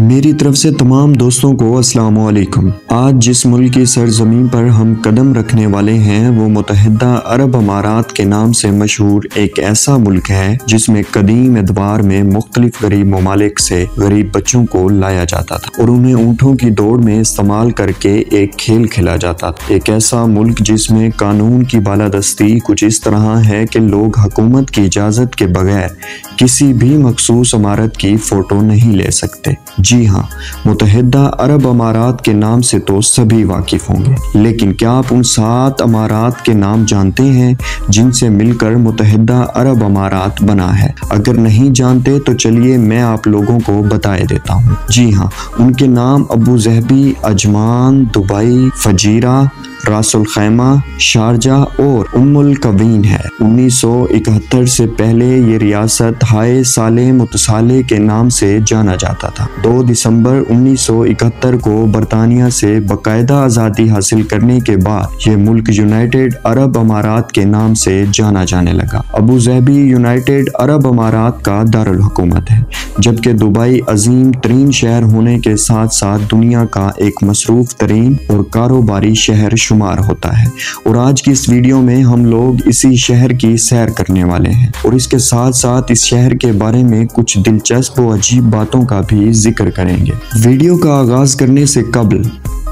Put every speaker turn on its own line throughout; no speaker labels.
मेरी तरफ से तमाम दोस्तों को अस्सलाम वालेकुम। आज जिस मुल्क की सरजमीन पर हम कदम रखने वाले हैं वो मुत्तहिदा अरब अमारात के नाम से मशहूर एक ऐसा मुल्क है जिसमें कदीम एतबार में मुख्तलिफ गरीब ममालिक से गरीब बच्चों को लाया जाता था और उन्हें ऊँटों की दौड़ में इस्तेमाल करके एक खेल खेला जाता था। एक ऐसा मुल्क जिसमें कानून की बालादस्ती कुछ इस तरह है कि लोग हुकूमत की इजाज़त के बगैर किसी भी मखसूस इमारत की फ़ोटो नहीं ले सकते। जी हाँ, मुत्तहिदा अरब अमारात के नाम से तो सभी वाकिफ होंगे, लेकिन क्या आप उन 7 अमारात के नाम जानते हैं जिनसे मिलकर मुत्तहिदा अरब अमारात बना है? अगर नहीं जानते तो चलिए मैं आप लोगों को बताए देता हूँ। जी हाँ, उनके नाम अबू ज़हबी, अजमान, दुबई, फजीरा, रासुल खैमा, शारजा और उम्मुल कवीन है। 1971 से पहले ये रियासत हाय साले मुतसाले के नाम से जाना जाता था। 2 दिसंबर 1971 को बरतानिया से बाकायदा आज़ादी हासिल करने के बाद ये मुल्क यूनाइटेड अरब अमारात के नाम से जाना जाने लगा। अबू ज़हबी यूनाइटेड अरब अमारात का दारुल हुकूमत है, जबकि दुबई अजीम तरीन शहर होने के साथ साथ दुनिया का एक मसरूफ तरीन और कारोबारी शहर शुमार होता है। और आज की इस वीडियो में हम लोग इसी शहर की सैर करने वाले हैं और इसके साथ साथ इस शहर के बारे में कुछ दिलचस्प व अजीब बातों का भी जिक्र करेंगे। वीडियो का आगाज करने से कबल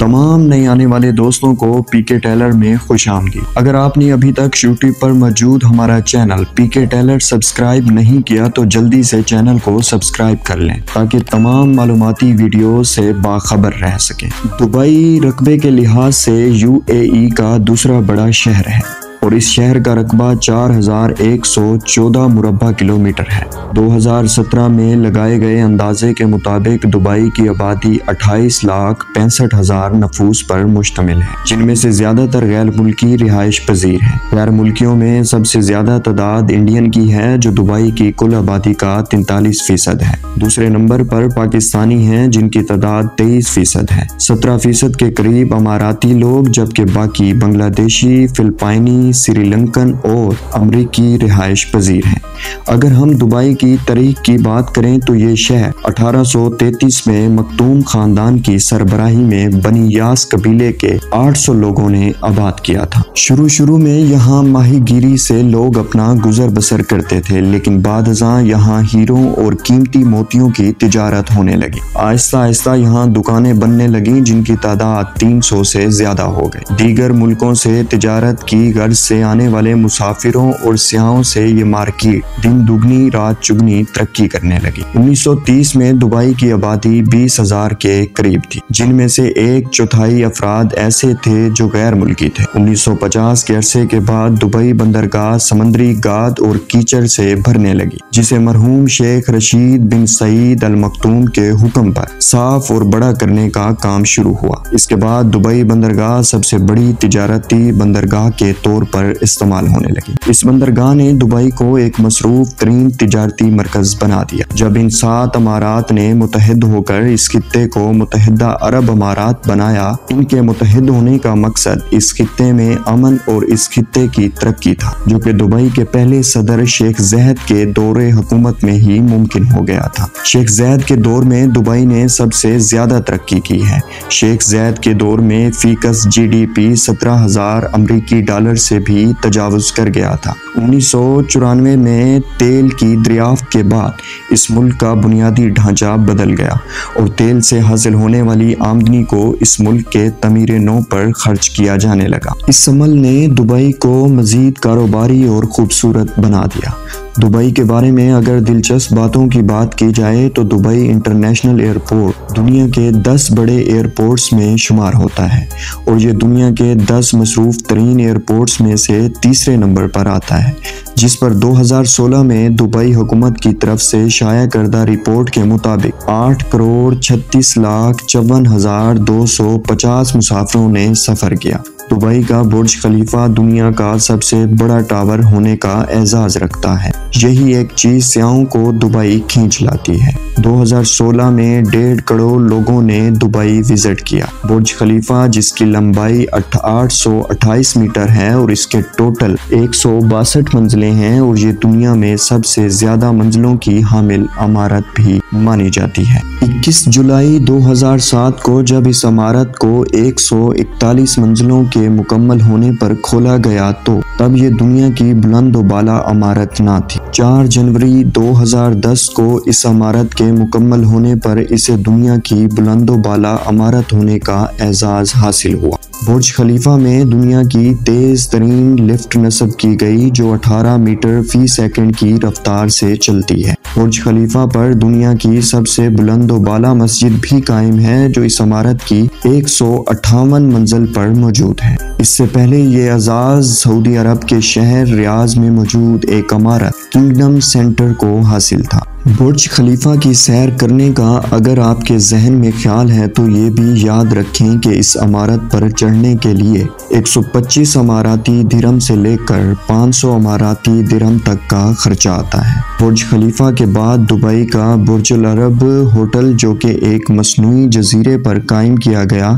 तमाम नए आने वाले दोस्तों को पीके टेलर में खुशामदीद। अगर आपने अभी तक यूट्यूब पर मौजूद हमारा चैनल पीके टेलर सब्सक्राइब नहीं किया तो जल्दी से चैनल को सब्सक्राइब कर लें ताकि तमाम मालूमाती वीडियो से बाखबर रह सकें। दुबई रकबे के लिहाज से यूएई का दूसरा बड़ा शहर है और इस शहर का रकबा 4114 मुरब्बा किलोमीटर है। 2017 में लगाए गए अंदाजे के मुताबिक दुबई की आबादी 28,65,000 नफूस पर मुश्तमिल है, जिनमें से ज्यादातर गैर मुल्की रिहाइश पजीर है। गैर मुल्कियों में सबसे ज्यादा तादाद इंडियन की है जो दुबई की कुल आबादी का 43% है। दूसरे नंबर पर पाकिस्तानी हैं जिनकी तादाद 23% है। 17% के करीब अमाराती लोग, जबकि बाकी बांग्लादेशी, फिलिपाइनी, श्रीलंकन और अमरीकी रिहाइश पजीर हैं। अगर हम दुबई की तारीख की बात करें तो ये शहर 1833 में मखदूम खानदान की सरबराही में बनी यास कबीले के 800 लोगों ने आबाद किया था। शुरू में यहाँ माहीगीरी से लोग अपना गुजर बसर करते थे, लेकिन बादशाह यहाँ हीरों और कीमती मोतियों की तिजारत होने लगी। आहिस्ता आहिस्ता यहाँ दुकानें बनने लगी जिनकी तादाद 300 से ज्यादा हो गई। दीगर मुल्कों से तिजारत की गर्ज से आने वाले मुसाफिरों और सियाहों से ये मार्केट दिन दुगनी रात चुगनी तरक्की करने लगी। 1930 में दुबई की आबादी 20,000 के करीब थी, जिनमें से 1/4 अफराद ऐसे थे जो गैर मुल्की थे। 1950 के अरसे के बाद दुबई बंदरगाह समंदरी गाद और कीचड़ से भरने लगी, जिसे मरहूम शेख रशीद बिन सईद अल मखदूम के हुक्म पर साफ और बड़ा करने का काम शुरू हुआ। इसके बाद दुबई बंदरगाह सबसे बड़ी तिजारती बंदरगाह के तौर पर इस्तेमाल होने लगी। इस बंदरगाह ने दुबई को एक मसरूफ तरीन तिजारती मरकज बना दिया। जब इन 7 अमारात ने मुत्तहिद होकर इस खित्ते को मुत्तहिदा अरब अमारात बनाया, इनके मुत्तहिद होने का मकसद इस खित्ते में अमन और इस खित्ते की तरक्की था, जो कि दुबई के पहले सदर शेख ज़ैद के दौरे हुकूमत में ही मुमकिन हो गया था। शेख ज़ैद के दौर में दुबई ने सबसे ज्यादा तरक्की की है। शेख ज़ैद के दौर में फीकस GDP 17,000 अमरीकी डॉलर से भी तजावुज कर गया था। 1994 में तेल की दरियाफ्त के बाद इस मुल्क का बुनियादी ढांचा बदल गया और तेल से हासिल होने वाली आमदनी को इस मुल्क के तमीर नौ पर खर्च किया जाने लगा। इस अमल ने दुबई को मजीद कारोबारी और खूबसूरत बना दिया। दुबई के बारे में अगर दिलचस्प बातों की बात की जाए तो दुबई इंटरनेशनल एयरपोर्ट दुनिया के 10 बड़े एयरपोर्ट्स में शुमार होता है और ये दुनिया के 10 मसरूफ तरीन एयरपोर्ट्स में से तीसरे नंबर पर आता है, जिस पर 2016 में दुबई हुकूमत की तरफ से शाया करदा रिपोर्ट के मुताबिक 8,36,54,250 मुसाफिरों ने सफ़र किया। दुबई का बुर्ज खलीफा दुनिया का सबसे बड़ा टावर होने का एजाज रखता है। यही एक चीज सयाहों को दुबई खींच लाती है। 2016 में 1.5 करोड़ लोगों ने दुबई विजिट किया। बुर्ज खलीफा जिसकी लंबाई 828 मीटर है और इसके टोटल 162 मंजिलें हैं और ये दुनिया में सबसे ज्यादा मंजिलों की हामिल इमारत भी मानी जाती है। 21 जुलाई 2007 को जब इस इमारत को 141 मंजिलों के मुकम्मल होने पर खोला गया तो तब ये दुनिया की बुलंद-ओ-बाला इमारत ना थी। 4 जनवरी 2010 को इस इमारत के मुकम्मल होने पर इसे दुनिया की बुलंद-ओ-बाला इमारत होने का एजाज हासिल हुआ। बुर्ज खलीफा में दुनिया की तेज तरीन लिफ्ट नस्ब की गई जो 18 मीटर फी सेकंड की रफ्तार से चलती है। बुर्ज खलीफा पर दुनिया की सबसे बुलंद-ओ-बाला मस्जिद भी कायम है जो इस इमारत की 158 मंजिल पर मौजूद है। इससे पहले ये एजाज सऊदी अरब के शहर रियाज में मौजूद एक इमारत किंगडम सेंटर को हासिल था। बुर्ज खलीफा की सैर करने का अगर आपके जहन में ख्याल है तो ये भी याद रखें कि इस इमारत पर चढ़ने के लिए 125 इमाराती दिरहम से लेकर 500 इमाराती दिरहम तक का खर्चा आता है। बुर्ज खलीफा के बाद दुबई का बुर्ज अल अरब होटल जो कि एक मसनूई जजीरे पर कायम किया गया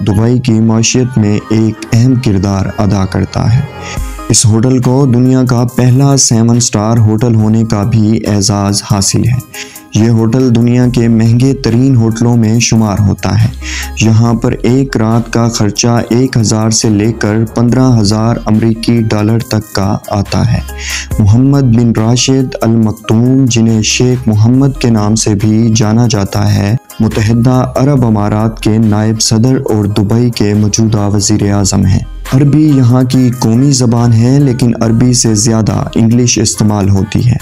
दुबई की माशियत में एक अहम किरदार अदा करता है। इस होटल को दुनिया का पहला 7 स्टार होटल होने का भी एजाज़ हासिल है। ये होटल दुनिया के महंगे तरीन होटलों में शुमार होता है। यहाँ पर एक रात का खर्चा 1000 से लेकर 15,000 अमरीकी डॉलर तक का आता है। मोहम्मद बिन राशिद अल मक्तूम जिन्हें शेख मोहम्मद के नाम से भी जाना जाता है मुत्तहिदा अरब अमारात के नायब सदर और दुबई के मौजूदा वज़ीर आज़म हैं। अरबी यहाँ की कौमी ज़बान है लेकिन अरबी से ज़्यादा इंग्लिश इस्तेमाल होती है।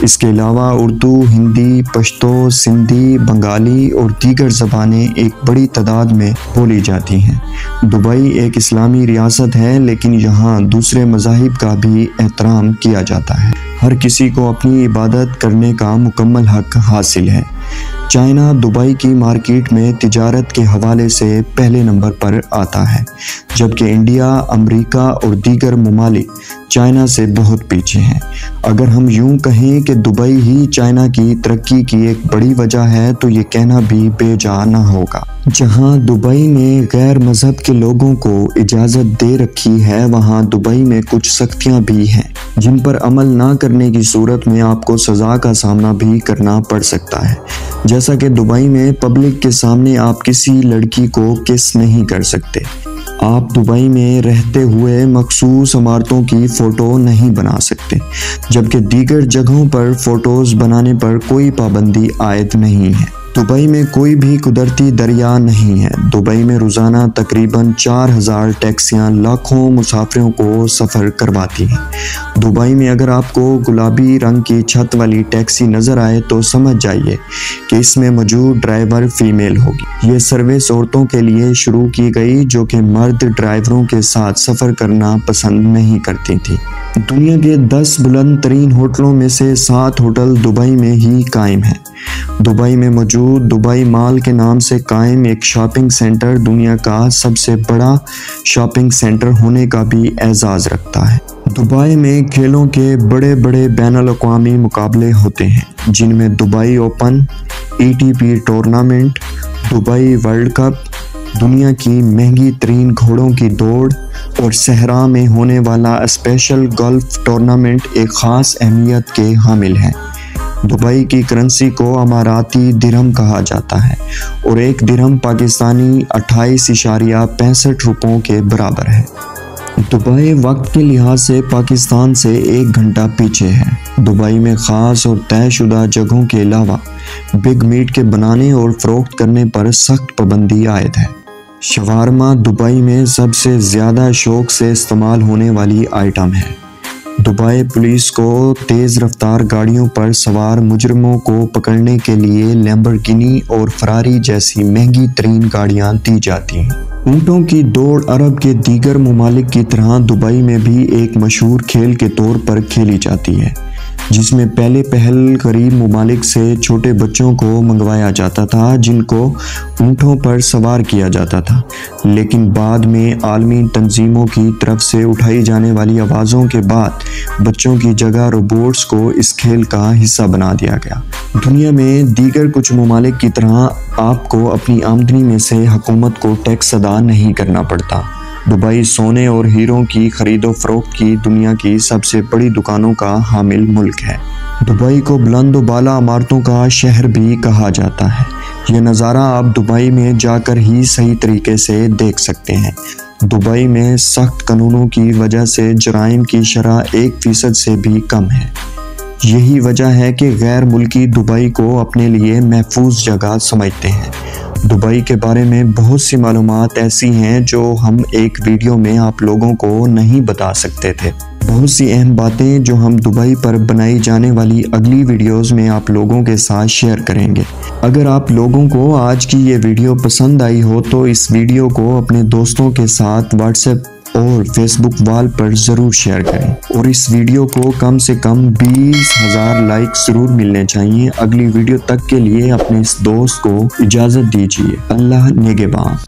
इसके अलावा उर्दू, हिंदी, पश्तो, सिंधी, बंगाली और दीगर ज़बानें एक बड़ी तादाद में बोली जाती हैं। दुबई एक इस्लामी रियासत है लेकिन यहाँ दूसरे मज़ाहिब का भी एहतराम किया जाता है। हर किसी को अपनी इबादत करने का मुकम्मल हक हासिल है। चाइना दुबई की मार्केट में तिजारत के हवाले से पहले नंबर पर आता है जबकि इंडिया, अमेरिका और दीगर ममालिक चाइना से बहुत पीछे हैं। अगर हम यूं कहें कि दुबई ही चाइना की तरक्की की एक बड़ी वजह है तो ये कहना भी बेजा ना होगा। जहां दुबई में गैर मजहब के लोगों को इजाज़त दे रखी है वहां दुबई में कुछ सख्तियां भी हैं जिन पर अमल ना करने की सूरत में आपको सज़ा का सामना भी करना पड़ सकता है। जैसा कि दुबई में पब्लिक के सामने आप किसी लड़की को किस नहीं कर सकते। आप दुबई में रहते हुए मखसूस इमारतों की फ़ोटो नहीं बना सकते जबकि दीगर जगहों पर फ़ोटोज़ बनाने पर कोई पाबंदी आयद नहीं है। दुबई में कोई भी कुदरती दरिया नहीं है। दुबई में रोज़ाना तकरीबन 4000 टैक्सियाँ लाखों मुसाफिरों को सफ़र करवाती हैं। दुबई में अगर आपको गुलाबी रंग की छत वाली टैक्सी नज़र आए तो समझ जाइए कि इसमें मौजूद ड्राइवर फ़ीमेल होगी। ये सर्विस औरतों के लिए शुरू की गई जो कि मर्द ड्राइवरों के साथ सफ़र करना पसंद नहीं करती थी। दुनिया के 10 बुलंद तरीन होटलों में से 7 होटल दुबई में ही कायम हैं। दुबई में मौजूद दुबई मॉल के नाम से कायम एक शॉपिंग सेंटर दुनिया का सबसे बड़ा शॉपिंग सेंटर होने का भी एजाज़ रखता है। दुबई में खेलों के बड़े बड़े बैनुल-अक़वामी मुकाबले होते हैं जिनमें Dubai open, ATP tournament, Dubai world cup, दुनिया की महंगी तरीन घोड़ों की दौड़ और सहरा में होने वाला स्पेशल गोल्फ टूर्नामेंट एक ख़ास अहमियत के हामिल हैं। दुबई की करेंसी को अमाराती दिरहम कहा जाता है और एक दिरहम पाकिस्तानी 28.65 रुपयों के बराबर है। दुबई वक्त के लिहाज से पाकिस्तान से 1 घंटा पीछे है। दुबई में ख़ास और तयशुदा जगहों के अलावा बिग मीट के बनाने और फ़रोख्त करने पर सख्त पाबंदी आयद है। शवारमा दुबई में सबसे ज़्यादा शौक से इस्तेमाल होने वाली आइटम है। दुबई पुलिस को तेज़ रफ्तार गाड़ियों पर सवार मुजरिमों को पकड़ने के लिए लैम्बोर्गिनी और फरारी जैसी महंगी तरीन गाड़ियां दी जाती हैं। ऊँटों की दौड़ अरब के दीगर ममालिक की तरह दुबई में भी एक मशहूर खेल के तौर पर खेली जाती है। जिसमें पहले पहल करीब ममालिक से छोटे बच्चों को मंगवाया जाता था जिनको ऊँटों पर सवार किया जाता था, लेकिन बाद में आलमी तंजीमों की तरफ से उठाई जाने वाली आवाज़ों के बाद बच्चों की जगह रोबोट्स को इस खेल का हिस्सा बना दिया गया। दुनिया में दीगर कुछ ममालिक की तरह आपको अपनी आमदनी में से हुकूमत को टैक्स अदा नहीं करना पड़ता। दुबई सोने और हीरों की खरीदो फरोख्त की दुनिया की सबसे बड़ी दुकानों का हामिल मुल्क है। दुबई को बुलंद व बाला इमारतों का शहर भी कहा जाता है। यह नज़ारा आप दुबई में जाकर ही सही तरीके से देख सकते हैं। दुबई में सख्त कानूनों की वजह से जराइम की शरह 1% से भी कम है। यही वजह है कि गैर मुल्की दुबई को अपने लिए महफूज जगह समझते हैं। दुबई के बारे में बहुत सी मालूमात ऐसी हैं जो हम एक वीडियो में आप लोगों को नहीं बता सकते थे। बहुत सी अहम बातें जो हम दुबई पर बनाई जाने वाली अगली वीडियोस में आप लोगों के साथ शेयर करेंगे। अगर आप लोगों को आज की ये वीडियो पसंद आई हो तो इस वीडियो को अपने दोस्तों के साथ व्हाट्सएप और फेसबुक वॉल पर ज़रूर शेयर करें और इस वीडियो को कम से कम 20,000 लाइक ज़रूर मिलने चाहिए। अगली वीडियो तक के लिए अपने इस दोस्त को इजाज़त दीजिए। अल्लाह निगहबान।